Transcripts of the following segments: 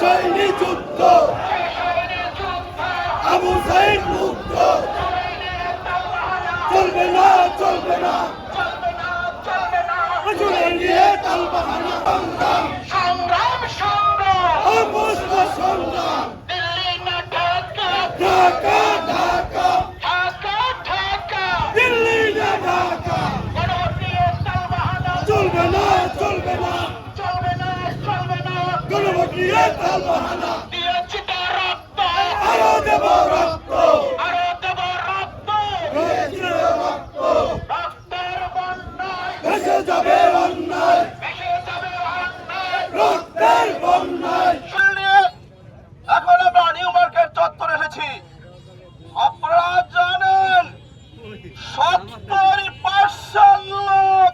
হয়নি যুদ্ধ, আবু সাইদ মুক্ত, চলবে না চলবে না, জুলাই নিয়ে তালবাহানা, সংগ্রাম সংগ্রাম অবস্থ সংগ্রাম, দিল্লি না ঢাকা, ঢাকা ঢাকা, ঢাকা ঢাকা, দিল্লি না ঢাকা, গণভোট নিয়ে তালবাহানা, চলবে না চলবে না, চলবে না চলবে না, গণভোট নিয়ে তালবাহানা, দিয়েছি তার রক্ত, আরো দেব রক্ত, আরো দেব রক্ত, রয়েছে রক্ত, রক্তের বন্যায় ভেসে যাবে অন্যায়, ভেসে যাবে অন্যায়। রক্তের বন্যায়। এখন আমরা নিউ মার্কেট চত্বরে এসেছি। আপনারা জানেন 70% লোক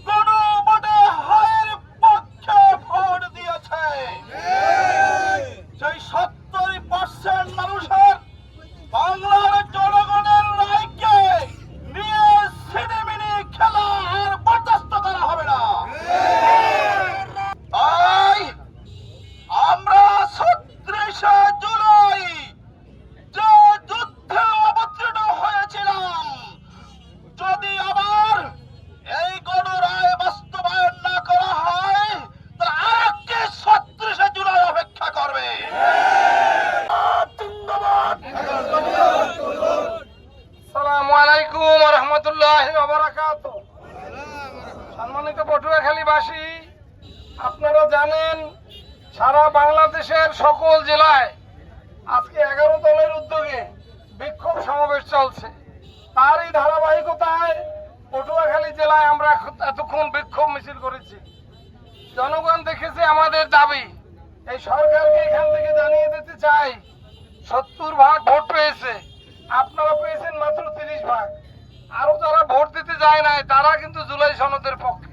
গণভোটে হায়ের পক্ষে ভোট দিয়েছে। সেই 70% মানুষের বাংলার জনগণের রায়কে নিয়ে সিনেমিনি খেলা আর বরদাস্ত করা হবে না। তাই আমরা 36শে জুলাই যে যুদ্ধে অবতীর্ণ হয়েছিলাম, যদি আবার এই গণরায় বাস্তবায়ন না করা হয় তাহলে আরেকটি 36শে জুলাই অপেক্ষা করবে। আসসালামু আলাইকুম ওয়া রাহমাতুল্লাহি ওয়া বারাকাতুহু। সম্মানিত পটুয়াখালীবাসী, আপনারা জানেন সারা বাংলাদেশের সকল জেলায় আজকে 11 দলের উদ্যোগে বিক্ষোভ সমাবেশ চলছে। তার এই ধারাবাহিকতায় পটুয়াখালী জেলায় আমরা এতক্ষণ বিক্ষোভ মিছিল করেছি। জনগণ দেখেছে আমাদের দাবি। এই সরকারকে এখান থেকে জানিয়ে দিতে চাই, 70% ভোট পেয়েছে, আপনারা পেয়েছেন মাত্র 30%। আরো যারা ভোট দিতে যায় নাই তারা কিন্তু জুলাই সনদের পক্ষে।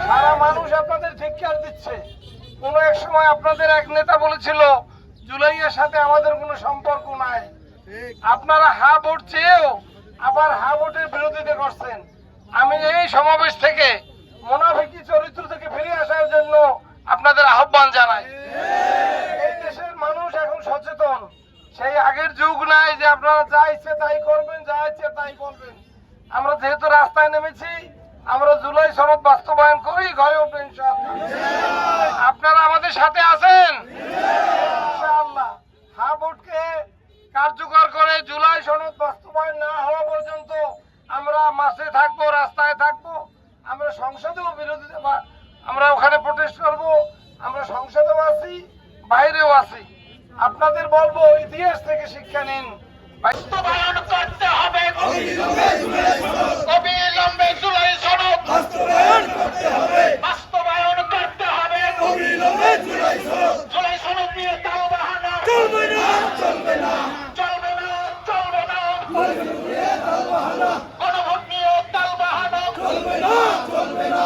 সারা মানুষ আপনাদের ধিক্কার দিচ্ছে। কোন এক সময় আপনাদের এক নেতা বলেছিল জুলাইয়ের সাথে আমাদের কোনো সম্পর্ক নাই। আপনারা হা ভোট চেয়েও আবার হা ভোটের বিরোধিতা করছেন। আমি এই সমাবেশ থেকে মুনাফিকি চরিত্র থেকে ফিরে আসার জন্য আপনাদের আহ্বান জানাই। এই দেশের মানুষ এখন সচেতন। সেই আগের যুগ নাই যে আপনারা যা ইচ্ছে তাই করবেন, যা ইচ্ছে তাই বলবেন। আমরা যেহেতু রাস্তায় নেমেছি, আমরা জুলাই সনদ বাস্তবায়ন করি, ঘরে উঠবো ইনশাআল্লাহ। আপনারা আমাদের সাথে আছেন ইনশাআল্লাহ। হ্যাঁ ভোটকে কার্যকর করে জুলাই সনদ বাস্তবায়ন না হওয়া পর্যন্ত আমরা মাঠে থাকবো, রাস্তায় থাকবো। আমরা সংসদেও বিরোধিতা, আমরা ওখানে প্রোটেস্ট করব। আমরা সংসদেও আছি, বাইরেও আছি। আপনাদের বলবো ইতিহাস থেকে শিক্ষা নিন। বাস্তবায়ন করতে হবে, অবিলম্বে জুলাই সনদ বাস্তবায়ন করতে হবে, বাস্তবায়ন করতে হবে, অবিলম্বে জুলাই সনদ, জুলাই সনদ নিয়ে তালবাহানা চলবে না চলবে না, চলবে না চলবে না, গণভোট নিয়ে তালবাহানা, গণভোট নিয়ে তালবাহানা চলবে না চলবে না,